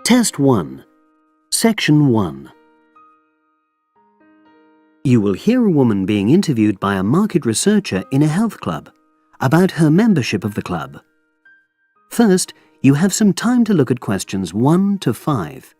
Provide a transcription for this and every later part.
Test 1, Section 1. You will hear a woman being interviewed by a market researcher in a health club about her membership of the club. First, you have some time to look at questions 1 to 5.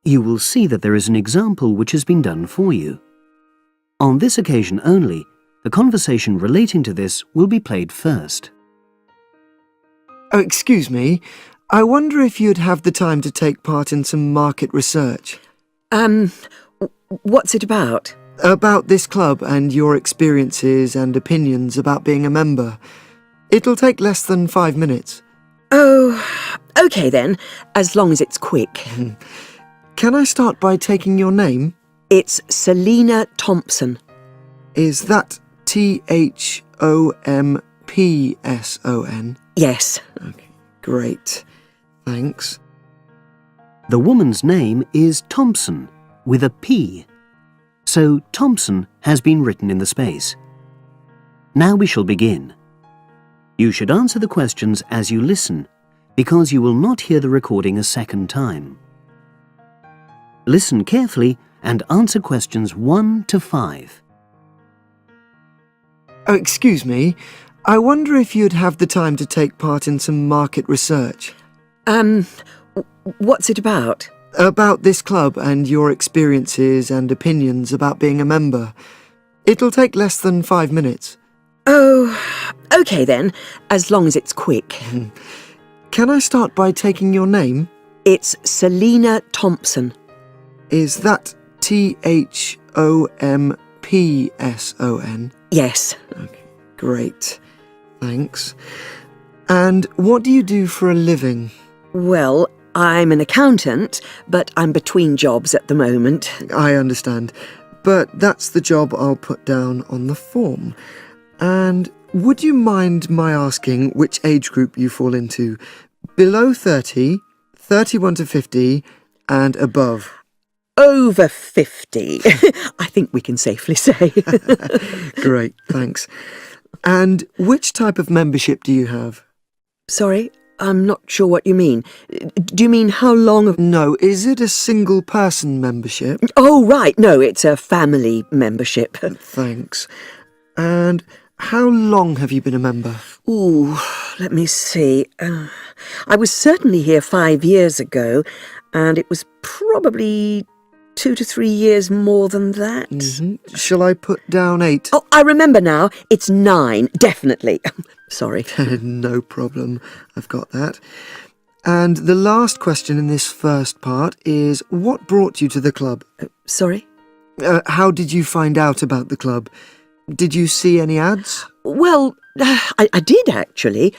You will see that there is an example which has been done for you. On this occasion only, the conversation relating to this will be played first. Oh, excuse me. I wonder if you'd have the time to take part in some market research. What's it about? About this club and your experiences and opinions about being a member. It'll take less than 5 minutes. Oh, OK then, as long as it's quick. Can I start by taking your name? It's Selina Thompson. Is that Thompson? Yes. Okay, great. Thanks. The woman's name is Thompson, with a P. So Thompson has been written in the space. Now we shall begin. You should answer the questions as you listen, because you will not hear the recording a second time. Listen carefully and answer questions 1 to 5. Oh, excuse me. I wonder if you'd have the time to take part in some market research. What's it about? About this club and your experiences and opinions about being a member. It'll take less than 5 minutes. Oh, OK then, as long as it's quick. Can I start by taking your name? It's Selina Thompson. Is that Thompson? Yes. Okay, great. Thanks. And what do you do for a living? Well, I'm an accountant, but I'm between jobs at the moment. I understand. But that's the job I'll put down on the form. And would you mind my asking which age group you fall into? Below 30, 31 to 50, and above? Over 50, I think we can safely say. Great, thanks. And which type of membership do you have? Sorry, I'm not sure what you mean. Do you mean how long? No, is it a single-person membership? Oh, right, no, it's a family membership. Thanks. And how long have you been a member? Ooh, let me see. I was certainly here 5 years ago, and it was probably 2 to 3 years more than that. Shall I put down 8? Oh, I remember now. It's 9, definitely. Sorry. No problem. I've got that. And the last question in this first part is, what brought you to the club? Sorry? How did you find out about the club? Did you see any ads? Well, I did actually.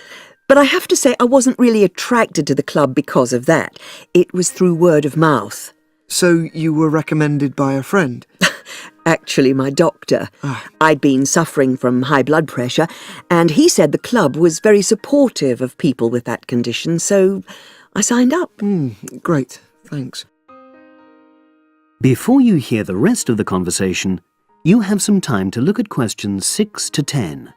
But I have to say I wasn't really attracted to the club because of that. It was through word of mouth. So you were recommended by a friend? Actually, my doctor. I'd been suffering from high blood pressure, and he said the club was very supportive of people with that condition, so I signed up. Great, thanks. Before you hear the rest of the conversation, you have some time to look at questions 6 to 10.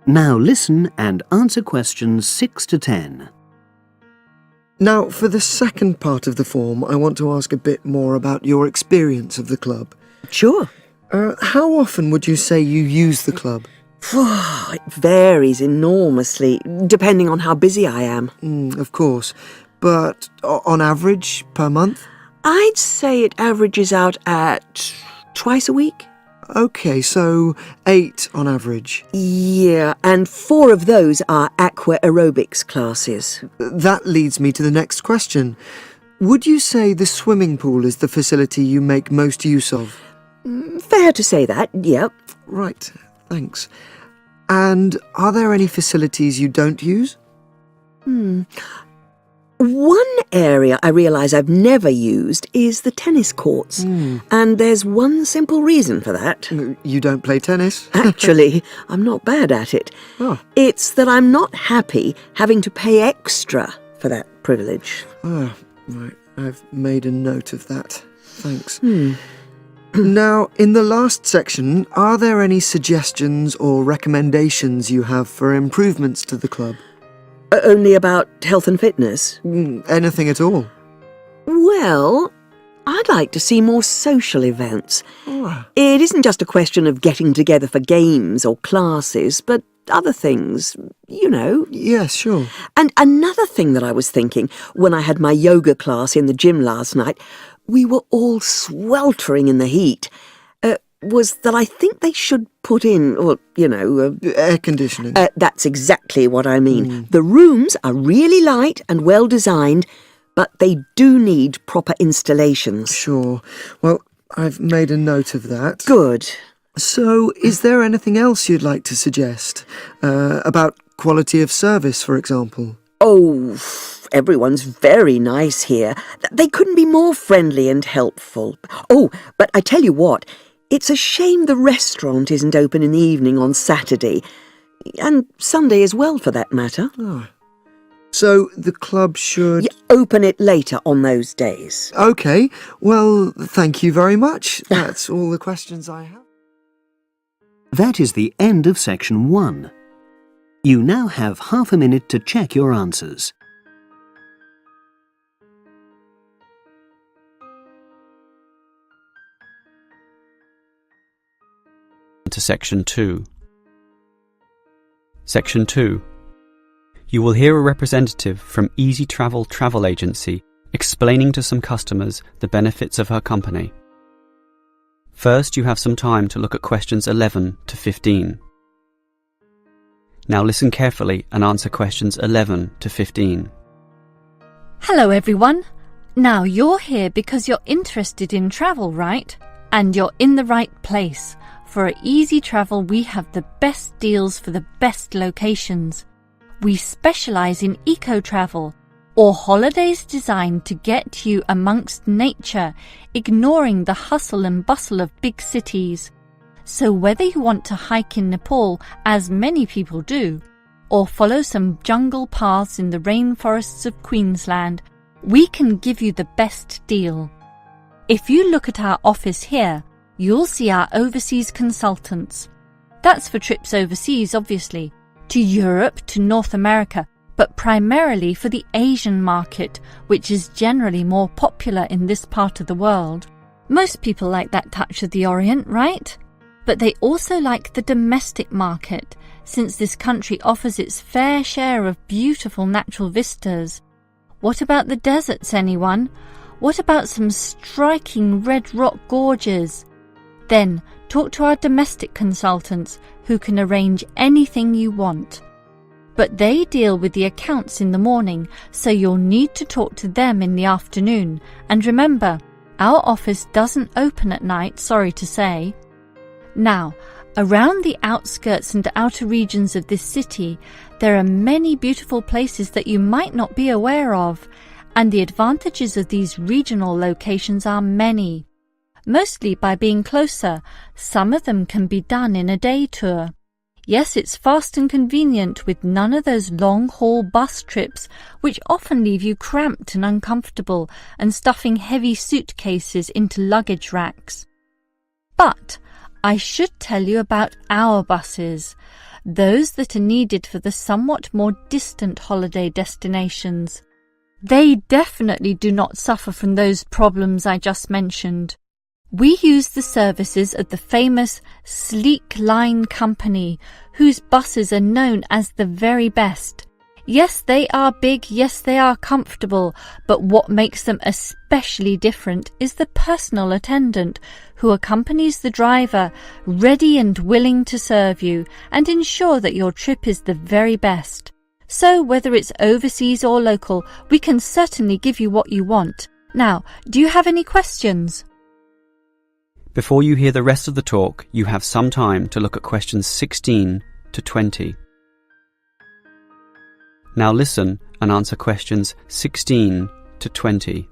Now listen and answer questions 6 to 10. Now, for the second part of the form, I want to ask a bit more about your experience of the club. Sure. How often would you say you use the club? It varies enormously, depending on how busy I am. Of course. But on average, per month? I'd say it averages out at twice a week. OK, so 8 on average. Yeah, and 4 of those are aqua aerobics classes. That leads me to the next question. Would you say the swimming pool is the facility you make most use of? Fair to say that, yep. Right, thanks. And are there any facilities you don't use? One area I realise I've never used is the tennis courts. And there's one simple reason for that. You don't play tennis? Actually, I'm not bad at it. Oh. It's that I'm not happy having to pay extra for that privilege. Oh, right. I've made a note of that. Thanks. Now, in the last section, are there any suggestions or recommendations you have for improvements to the club? Only about health and fitness? Anything at all? Well, I'd like to see more social events. Oh. It isn't just a question of getting together for games or classes, but other things, you know. Yes, sure. And another thing that I was thinking, when I had my yoga class in the gym last night, we were all sweltering in the heat, was that I think they should put in, or, you know... Air conditioning. That's exactly what I mean. The rooms are really light and well designed, but they do need proper installations. Sure. Well, I've made a note of that. Good. So, is there anything else you'd like to suggest? About quality of service, for example? Oh, everyone's very nice here. They couldn't be more friendly and helpful. Oh, but I tell you what, it's a shame the restaurant isn't open in the evening on Saturday, and Sunday as well, for that matter. Oh. So, the club should... Open it later on those days. OK. Well, thank you very much. That's all the questions I have. That is the end of section 1. You now have half a minute to check your answers. To Section 2. Section 2. You will hear a representative from Easy Travel Travel Agency explaining to some customers the benefits of her company. First, you have some time to look at questions 11 to 15. Now listen carefully and answer questions 11 to 15. Hello everyone. Now you're here because you're interested in travel, right? And you're in the right place. For at Easy Travel we have the best deals for the best locations. We specialise in eco-travel, or holidays designed to get you amongst nature, ignoring the hustle and bustle of big cities. So whether you want to hike in Nepal, as many people do, or follow some jungle paths in the rainforests of Queensland, we can give you the best deal. If you look at our office here, you'll see our overseas consultants. That's for trips overseas, obviously, to Europe, to North America, but primarily for the Asian market, which is generally more popular in this part of the world. Most people like that touch of the Orient, right? But they also like the domestic market, since this country offers its fair share of beautiful natural vistas. What about the deserts, anyone? What about some striking red rock gorges? Then talk to our domestic consultants, who can arrange anything you want. But they deal with the accounts in the morning, so you'll need to talk to them in the afternoon. And remember, our office doesn't open at night, sorry to say. Now, around the outskirts and outer regions of this city, there are many beautiful places that you might not be aware of, and the advantages of these regional locations are many. Mostly by being closer, some of them can be done in a day tour. Yes, it's fast and convenient with none of those long-haul bus trips which often leave you cramped and uncomfortable and stuffing heavy suitcases into luggage racks. But I should tell you about our buses, those that are needed for the somewhat more distant holiday destinations. They definitely do not suffer from those problems I just mentioned. We use the services of the famous Sleek Line company, whose buses are known as the very best. Yes, they are big, yes, they are comfortable, but what makes them especially different is the personal attendant who accompanies the driver, ready and willing to serve you and ensure that your trip is the very best. So whether it's overseas or local, we can certainly give you what you want. Now, do you have any questions? Before you hear the rest of the talk, you have some time to look at questions 16 to 20. Now listen and answer questions 16 to 20.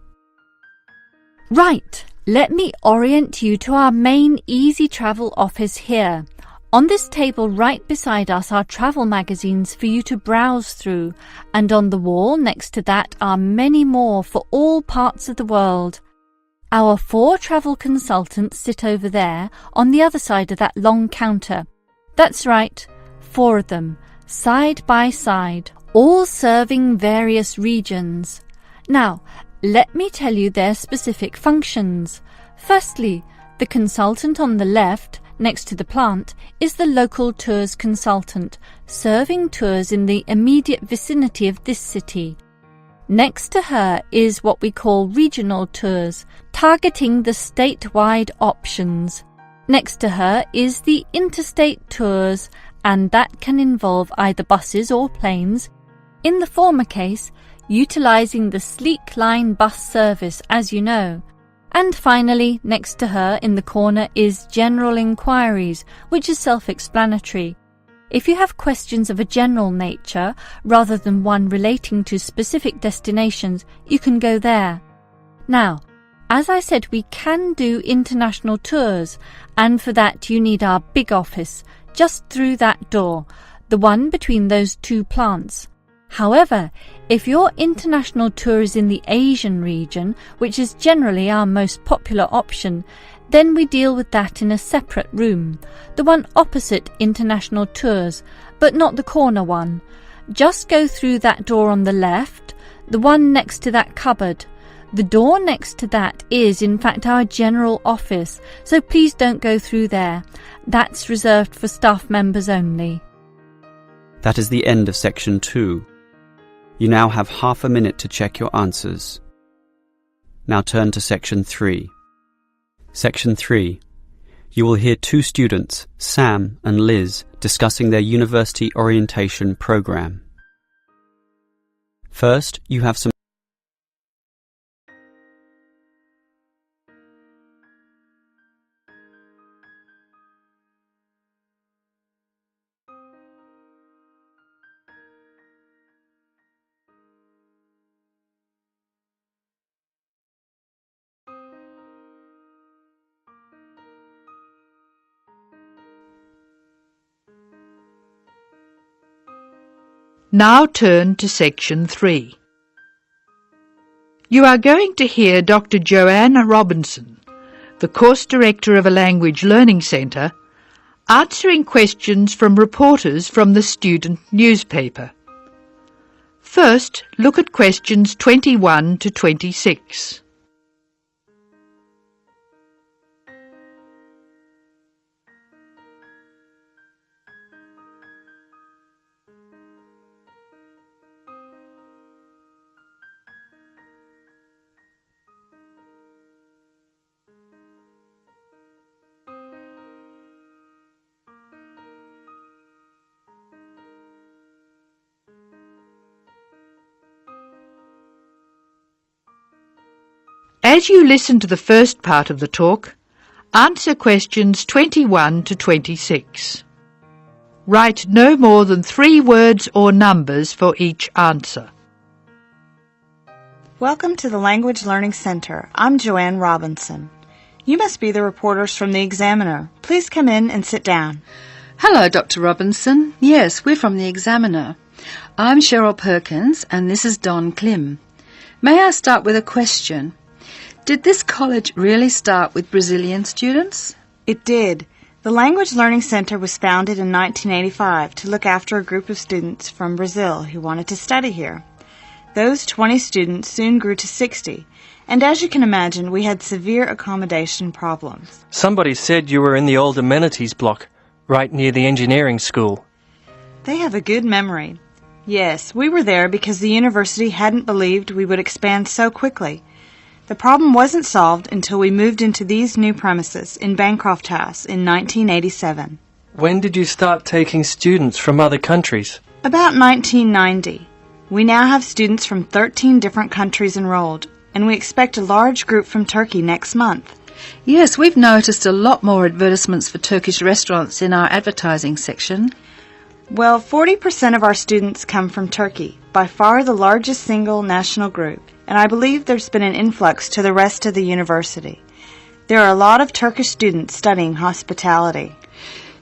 Right, let me orient you to our main Easy Travel office here. On this table right beside us are travel magazines for you to browse through, and on the wall next to that are many more for all parts of the world. Our 4 travel consultants sit over there on the other side of that long counter. That's right, 4 of them, side by side, all serving various regions. Now, let me tell you their specific functions. Firstly, the consultant on the left, next to the plant, is the local tours consultant, serving tours in the immediate vicinity of this city. Next to her is what we call regional tours, targeting the statewide options. Next to her is the interstate tours, and that can involve either buses or planes. In the former case, utilising the Sleek Line bus service, as you know. And finally, next to her in the corner is General Inquiries, which is self-explanatory. If you have questions of a general nature, rather than one relating to specific destinations, you can go there. Now, as I said, we can do international tours, and for that you need our big office, just through that door, the one between those 2 plants. However, if your international tour is in the Asian region, which is generally our most popular option, then we deal with that in a separate room, the one opposite international tours, but not the corner one. Just go through that door on the left, the one next to that cupboard. The door next to that is, in fact, our general office, so please don't go through there. That's reserved for staff members only. That is the end of section 2. You now have half a minute to check your answers. Now turn to section 3. Section 3. You will hear 2 students, Sam and Liz, discussing their university orientation program. First, you have some Now turn to section 3. You are going to hear Dr. Joanne Robinson, the course director of a language learning centre, answering questions from reporters from the student newspaper. First, look at questions 21 to 26. As you listen to the first part of the talk, answer questions 21 to 26. Write no more than 3 words or numbers for each answer. Welcome to the Language Learning Center. I'm Joanne Robinson. You must be the reporters from the Examiner. Please come in and sit down. Hello, Dr. Robinson. Yes, we're from the Examiner. I'm Cheryl Perkins and this is Don Klim. May I start with a question? Did this college really start with Brazilian students? It did. The Language Learning Center was founded in 1985 to look after a group of students from Brazil who wanted to study here. Those 20 students soon grew to 60, and as you can imagine, we had severe accommodation problems. Somebody said you were in the old amenities block, right near the engineering school. They have a good memory. Yes, we were there because the university hadn't believed we would expand so quickly. The problem wasn't solved until we moved into these new premises in Bancroft House in 1987. When did you start taking students from other countries? About 1990. We now have students from 13 different countries enrolled, and we expect a large group from Turkey next month. Yes, we've noticed a lot more advertisements for Turkish restaurants in our advertising section. Well, 40% of our students come from Turkey, by far the largest single national group, and I believe there's been an influx to the rest of the university. There are a lot of Turkish students studying hospitality.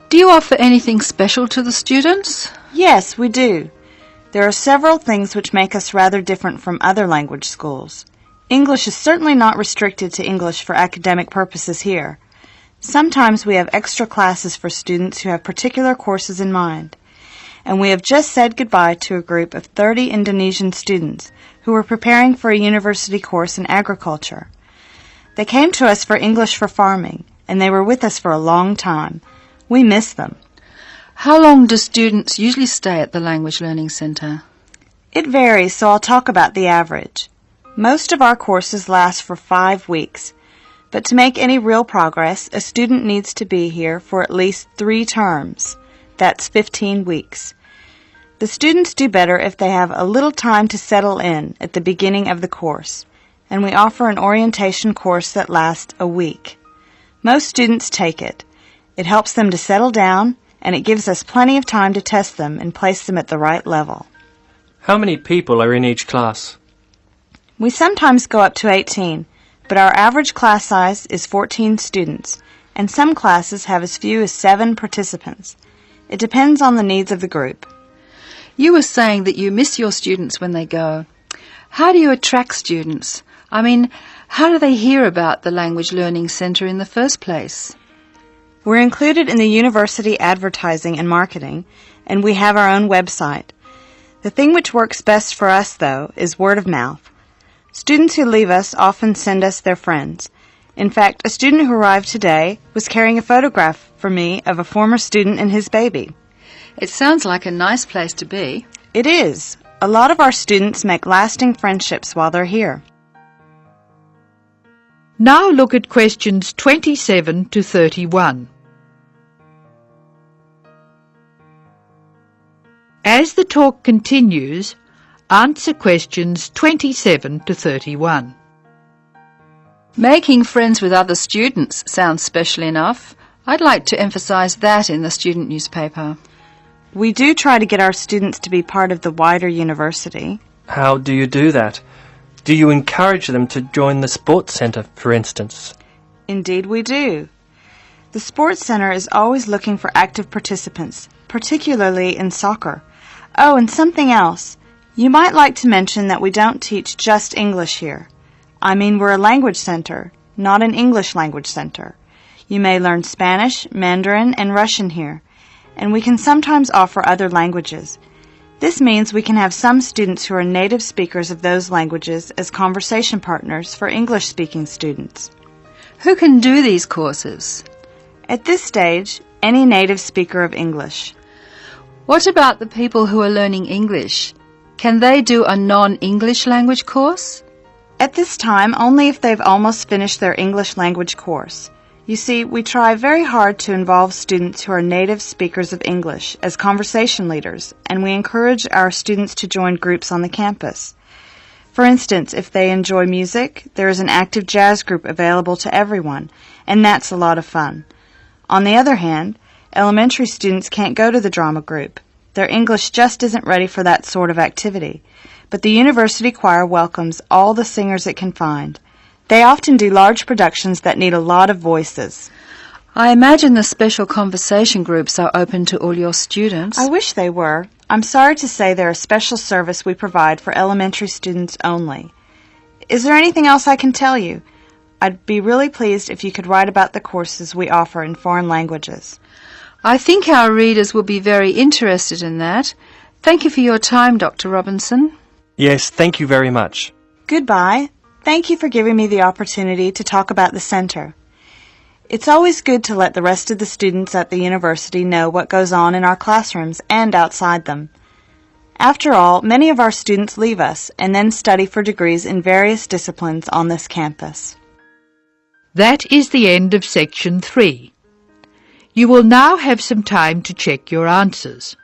Do you offer anything special to the students? Yes, we do. There are several things which make us rather different from other language schools. English is certainly not restricted to English for academic purposes here. Sometimes we have extra classes for students who have particular courses in mind. And we have just said goodbye to a group of 30 Indonesian students who were preparing for a university course in agriculture. They came to us for English for farming, and they were with us for a long time. We miss them. How long do students usually stay at the Language Learning Centre? It varies, so I'll talk about the average. Most of our courses last for 5 weeks, but to make any real progress, a student needs to be here for at least 3 terms. That's 15 weeks. The students do better if they have a little time to settle in at the beginning of the course, and we offer an orientation course that lasts a week. Most students take it. It helps them to settle down, and it gives us plenty of time to test them and place them at the right level. How many people are in each class? We sometimes go up to 18, but our average class size is 14 students, and some classes have as few as 7 participants. It depends on the needs of the group. You were saying that you miss your students when they go. How do you attract students? I mean, how do they hear about the Language Learning Centre in the first place? We're included in the university advertising and marketing, and we have our own website. The thing which works best for us, though, is word of mouth. Students who leave us often send us their friends. In fact, a student who arrived today was carrying a photograph for me of a former student and his baby. It sounds like a nice place to be. It is. A lot of our students make lasting friendships while they're here. Now look at questions 27 to 31. As the talk continues, answer questions 27 to 31. Making friends with other students sounds special enough. I'd like to emphasise that in the student newspaper. We do try to get our students to be part of the wider university. How do you do that? Do you encourage them to join the sports centre, for instance? Indeed we do. The sports center is always looking for active participants, particularly in soccer. Oh, and something else. You might like to mention that we don't teach just English here. I mean, we're a language center, not an English language center. You may learn Spanish, Mandarin, and Russian here, and we can sometimes offer other languages. This means we can have some students who are native speakers of those languages as conversation partners for English-speaking students. Who can do these courses? At this stage, any native speaker of English. What about the people who are learning English? Can they do a non-English language course? At this time, only if they've almost finished their English language course. You see, we try very hard to involve students who are native speakers of English as conversation leaders, and we encourage our students to join groups on the campus. For instance, if they enjoy music, there is an active jazz group available to everyone, and that's a lot of fun. On the other hand, elementary students can't go to the drama group. Their English just isn't ready for that sort of activity. But the university choir welcomes all the singers it can find. They often do large productions that need a lot of voices. I imagine the special conversation groups are open to all your students. I wish they were. I'm sorry to say they're a special service we provide for elementary students only. Is there anything else I can tell you? I'd be really pleased if you could write about the courses we offer in foreign languages. I think our readers will be very interested in that. Thank you for your time, Dr. Robinson. Yes, thank you very much. Goodbye. Thank you for giving me the opportunity to talk about the center. It's always good to let the rest of the students at the university know what goes on in our classrooms and outside them. After all, many of our students leave us and then study for degrees in various disciplines on this campus. That is the end of section 3. You will now have some time to check your answers.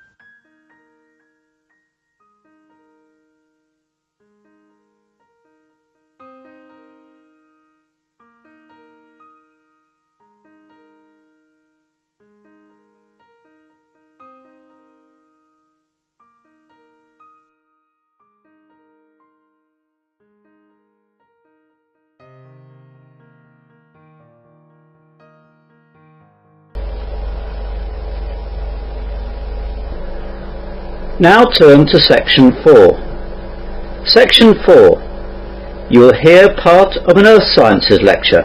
Now turn to Section 4. Section 4. You will hear part of an Earth Sciences lecture.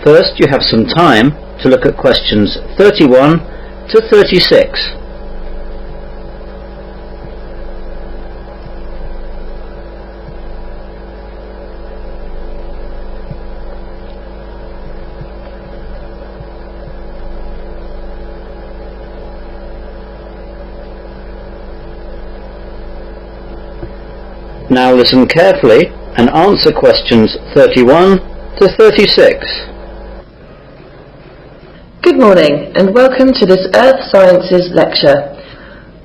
First, you have some time to look at questions 31 to 36. Now listen carefully and answer questions 31 to 36. Good morning and welcome to this Earth Sciences lecture.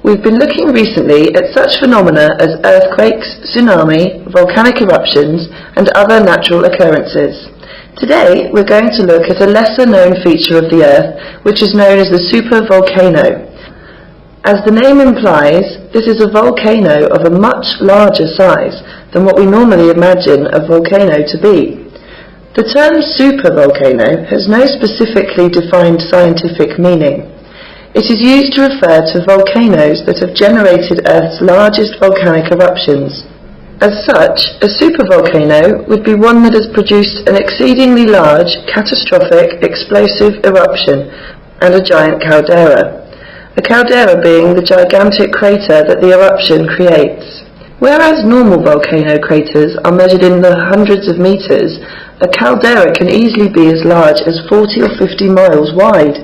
We've been looking recently at such phenomena as earthquakes, tsunami, volcanic eruptions and other natural occurrences. Today we're going to look at a lesser known feature of the Earth which is known as the supervolcano. As the name implies, this is a volcano of a much larger size than what we normally imagine a volcano to be. The term supervolcano has no specifically defined scientific meaning. It is used to refer to volcanoes that have generated Earth's largest volcanic eruptions. As such, a supervolcano would be one that has produced an exceedingly large, catastrophic, explosive eruption and a giant caldera. A caldera being the gigantic crater that the eruption creates. Whereas normal volcano craters are measured in the hundreds of meters, a caldera can easily be as large as 40 or 50 miles wide.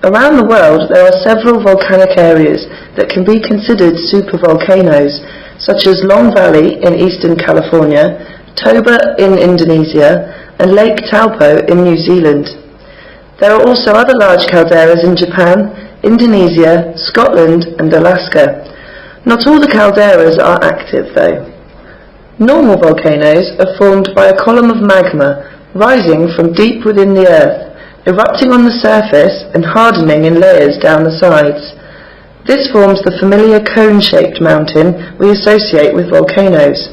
Around the world there are several volcanic areas that can be considered supervolcanoes, such as Long Valley in eastern California, Toba in Indonesia, and Lake Taupo in New Zealand. There are also other large calderas in Japan, Indonesia, Scotland and Alaska. Not all the calderas are active though. Normal volcanoes are formed by a column of magma rising from deep within the earth, erupting on the surface and hardening in layers down the sides. This forms the familiar cone-shaped mountain we associate with volcanoes.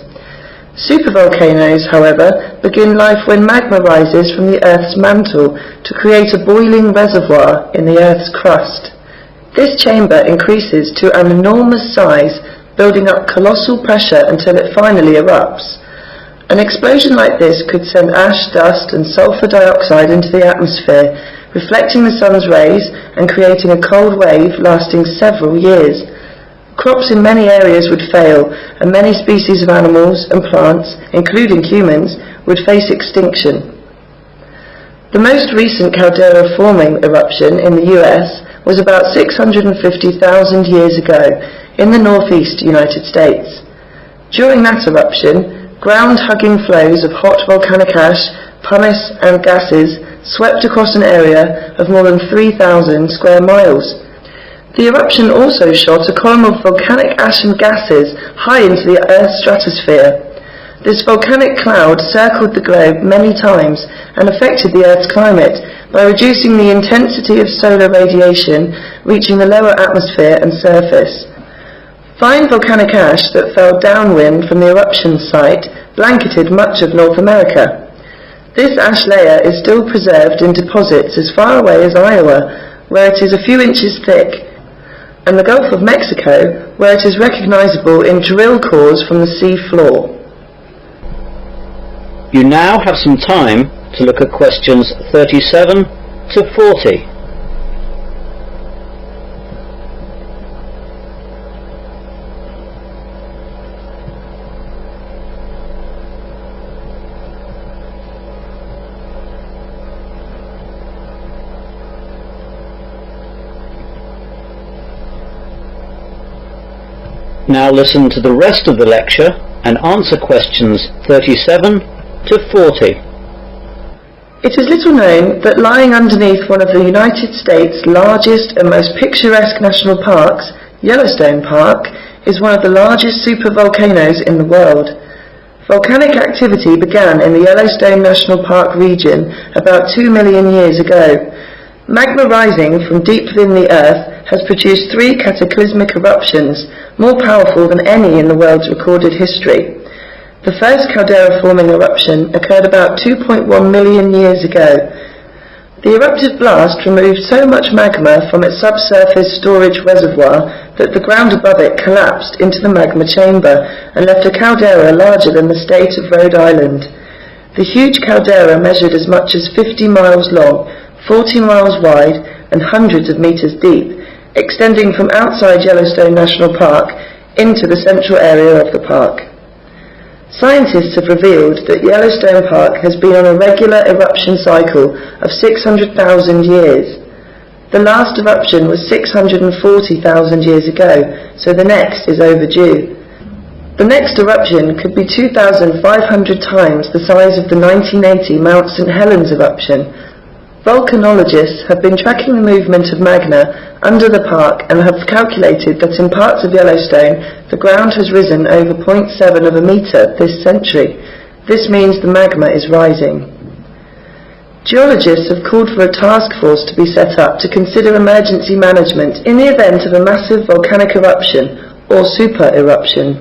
Supervolcanoes, however, begin life when magma rises from the Earth's mantle to create a boiling reservoir in the Earth's crust. This chamber increases to an enormous size, building up colossal pressure until it finally erupts. An explosion like this could send ash, dust and sulfur dioxide into the atmosphere, reflecting the sun's rays and creating a cold wave lasting several years. Crops in many areas would fail, and many species of animals and plants, including humans, would face extinction. The most recent caldera-forming eruption in the US was about 650,000 years ago in the northeast United States. During that eruption, ground-hugging flows of hot volcanic ash, pumice and gases swept across an area of more than 3,000 square miles. The eruption also shot a column of volcanic ash and gases high into the Earth's stratosphere. This volcanic cloud circled the globe many times and affected the Earth's climate by reducing the intensity of solar radiation reaching the lower atmosphere and surface. Fine volcanic ash that fell downwind from the eruption site blanketed much of North America. This ash layer is still preserved in deposits as far away as Iowa, where it is a few inches thick, and the Gulf of Mexico, where it is recognizable in drill cores from the sea floor. You now have some time to look at questions 37 to 40. Now listen to the rest of the lecture and answer questions 37 to 40. It is little known that lying underneath one of the United States' largest and most picturesque national parks, Yellowstone Park, is one of the largest supervolcanoes in the world. Volcanic activity began in the Yellowstone National Park region about 2 million years ago. Magma rising from deep within the Earth has produced 3 cataclysmic eruptions, more powerful than any in the world's recorded history. The first caldera-forming eruption occurred about 2.1 million years ago. The eruptive blast removed so much magma from its subsurface storage reservoir that the ground above it collapsed into the magma chamber and left a caldera larger than the state of Rhode Island. The huge caldera measured as much as 50 miles long, 40 miles wide, and hundreds of meters deep, extending from outside Yellowstone National Park into the central area of the park. Scientists have revealed that Yellowstone Park has been on a regular eruption cycle of 600,000 years. The last eruption was 640,000 years ago, so the next is overdue. The next eruption could be 2,500 times the size of the 1980 Mount St. Helens eruption. Volcanologists have been tracking the movement of magma under the park and have calculated that in parts of Yellowstone the ground has risen over 0.7 of a metre this century. This means the magma is rising. Geologists have called for a task force to be set up to consider emergency management in the event of a massive volcanic eruption or super-eruption.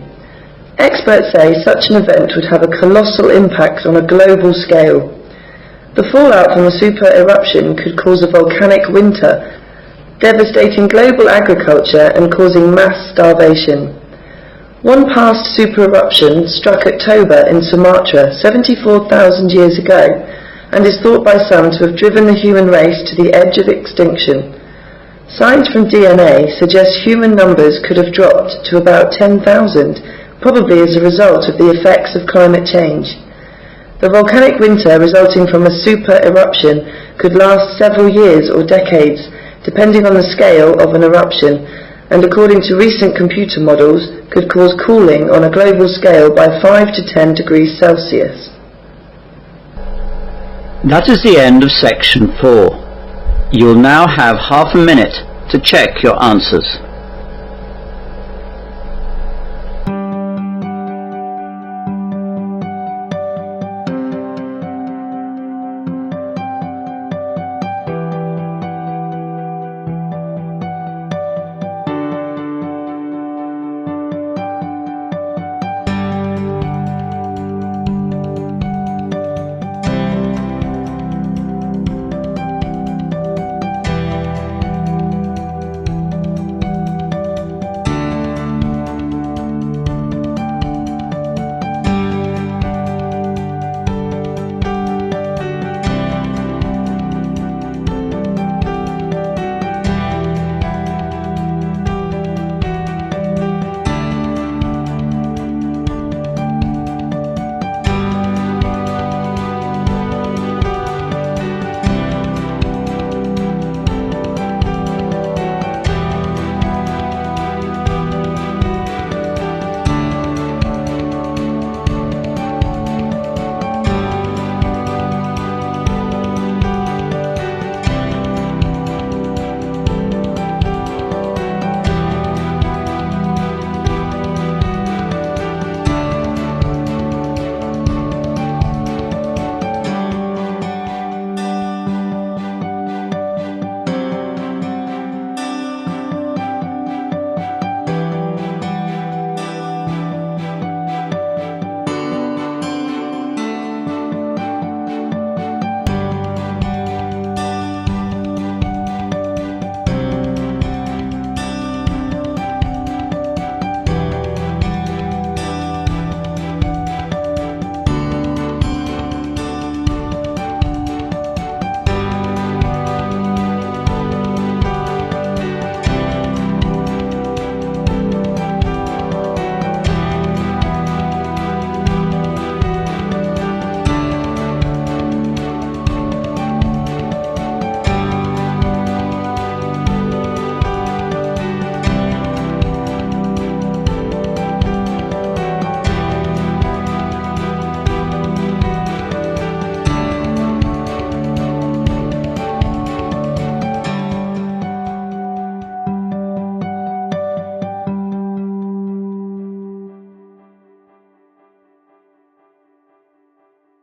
Experts say such an event would have a colossal impact on a global scale. The fallout from a super-eruption could cause a volcanic winter, devastating global agriculture and causing mass starvation. One past super-eruption struck at Toba in Sumatra 74,000 years ago and is thought by some to have driven the human race to the edge of extinction. Signs from DNA suggest human numbers could have dropped to about 10,000, probably as a result of the effects of climate change. The volcanic winter resulting from a super-eruption could last several years or decades, depending on the scale of an eruption, and according to recent computer models, could cause cooling on a global scale by 5 to 10 degrees Celsius. That is the end of section 4. You will now have half a minute to check your answers.